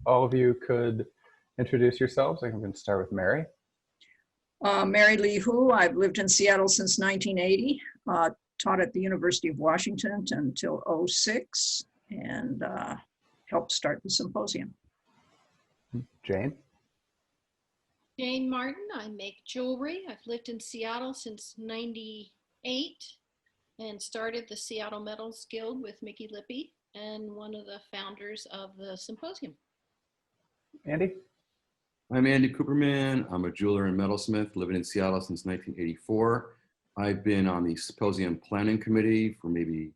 all of you could introduce yourselves. I think I'm going to start with Mary. Mary Lee Hu. I've lived in Seattle since 1980, taught at the University of Washington until '06, and helped start the symposium. Jane. Jane Martin. I make jewelry. I've lived in Seattle since '98 and started the Seattle Metals Guild with Mickey Lippy and one of the founders of the Symposium. Andy. I'm Andy Cooperman. I'm a jeweler and metalsmith living in Seattle since 1984. I've been on the Symposium Planning Committee for maybe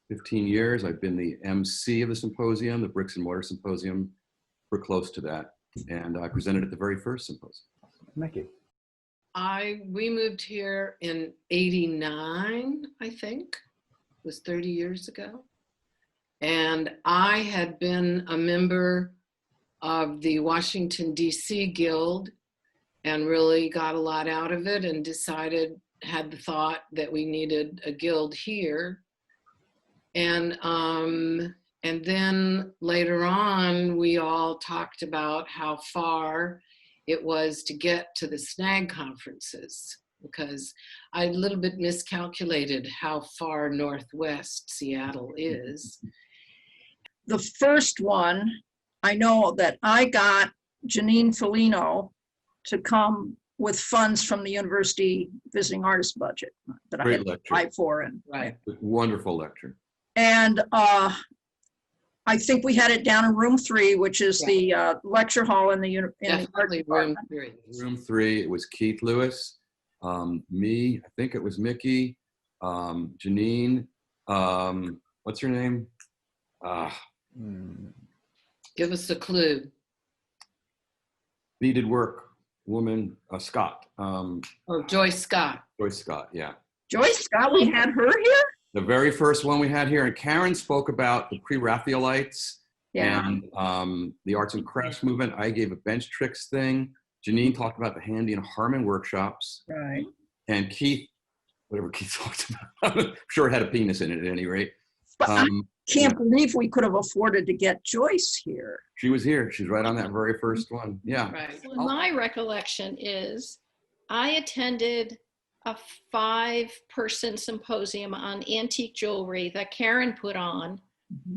15 years. I've been the MC of the Symposium, the Bricks and Mortar Symposium, for close to that. And I presented at the very first symposium. Mickey. We moved here in '89, I think. It was 30 years ago. And I had been a member of the Washington, D.C. Guild and really got a lot out of it and had the thought that we needed a guild here. And then later on, we all talked about how far it was to get to the SNAG conferences, because I a little bit miscalculated how far northwest Seattle is. The first one, I know that I got Janine Felino to come with funds from the university visiting artist budget that I had to apply for. And, right. Wonderful lecture. And I think we had it down in room 3, which is the lecture hall in the art department. Room 3, it was Keith Lewis, me, I think it was Mickey, Janine, what's her name? Give us a clue. Beaded work woman, Scott. Joyce Scott. Joyce Scott, yeah. Joyce Scott, we had her here? The very first one we had here, and Karen spoke about the pre-Raphaelites and the arts and crafts movement. I gave a bench tricks thing. Janine talked about the Handy and Harmon workshops. Right. And Keith, whatever Keith talked about, I'm sure it had a penis in it at any rate. But I can't believe we could have afforded to get Joyce here. She was here. She's right on that very first one. Yeah. Right. Well, my recollection is I attended a 5-person symposium on antique jewelry that Karen put on,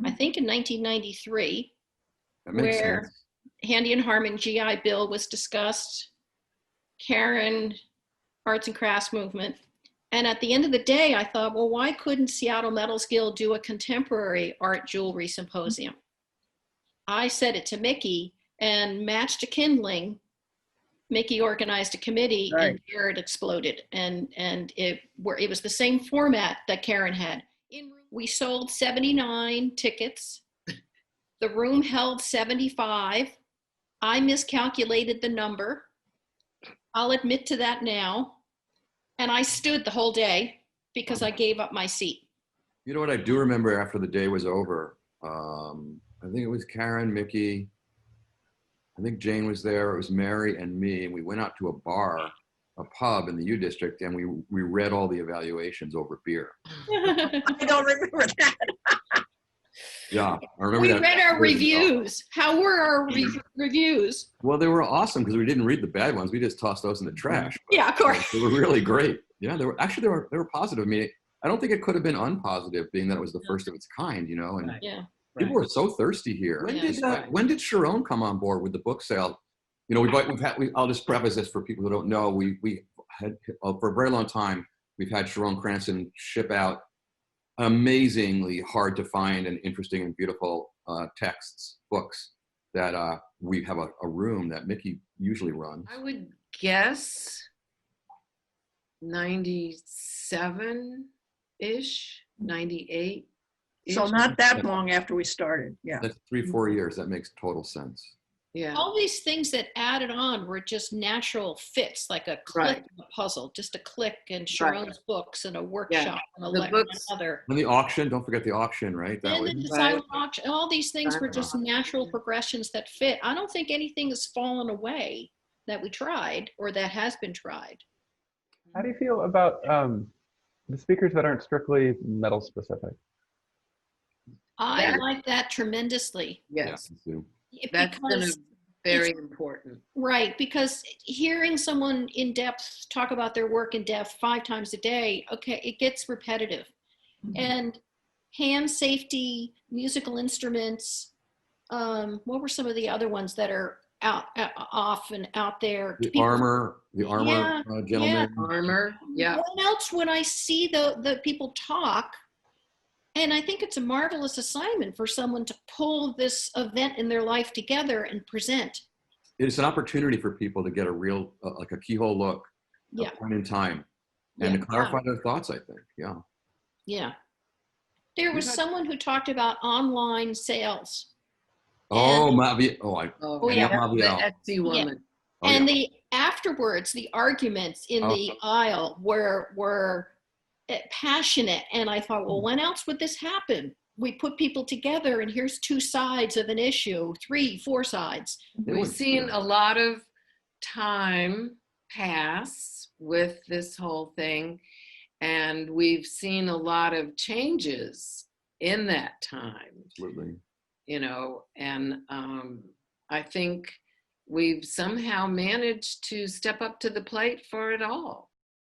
I think in 1993, where sense. Handy and Harmon GI Bill was discussed, Karen, Arts and Crafts Movement. And at the end of the day, I thought, well, why couldn't Seattle Metals Guild do a contemporary art jewelry symposium? I said it to Mickey, and matched to kindling, Mickey organized a committee, and here it exploded. And it was the same format that Karen had. We sold 79 tickets. The room held 75. I miscalculated the number. I'll admit to that now. And I stood the whole day because I gave up my seat. You know what I do remember after the day was over? I think it was Karen, Mickey, I think Jane was there, it was Mary and me, and we went out to a bar, a pub in the U District, and we read all the evaluations over beer. I don't remember that. Yeah, I remember that. We read our reviews. How were our reviews? Well, they were awesome because we didn't read the bad ones. We just tossed those in the trash. But, yeah, of course. They were really great. Yeah, they were positive. I mean, I don't think it could have been unpositive, being that it was the first of its kind, you know. And yeah. People were so thirsty here. When did Sharon come on board with the book sale? You know, I'll just preface this for people who don't know. We had for a very long time. We've had Sharon Cranston ship out amazingly hard to find and interesting and beautiful books that we have a room that Mickey usually runs. I would guess 97-ish, 98. So not that long after we started, yeah. That's 3-4 years. That makes total sense. Yeah. All these things that added on were just natural fits, like a click in a puzzle, just a click and Sharon's books and a workshop and another. And the auction, don't forget the auction, right? And the design auction, all these things were just natural progressions that fit. I don't think anything has fallen away that we tried or that has been tried. How do you feel about the speakers that aren't strictly metal specific? I like that tremendously. Yes. Yeah, That's been because very important. right, because hearing someone in depth talk about their work in depth 5 times a day, okay, it gets repetitive. And hand safety, musical instruments, what were some of the other ones that are off and out there? The People- armor Yeah, gentleman. Armor, yeah. What else when I see the people talk? And I think it's a marvelous assignment for someone to pull this event in their life together and present. It's an opportunity for people to get a real, like a keyhole look, Yeah, a point in time, and yeah, to clarify their thoughts, I think. Yeah. yeah. There was someone who talked about online sales. Oh, And- Mavi. Oh, I. Oh, yeah. The Etsy woman. Oh, and yeah. the afterwards, the arguments in Oh. the aisle were passionate. And I thought, well, when else would this happen? We put people together and here's 2 sides of an issue, 3, 4 sides. We've seen a lot of time pass with this whole thing, and we've seen a lot of changes in that time, Absolutely. you know, and I think we've somehow managed to step up to the plate for it all.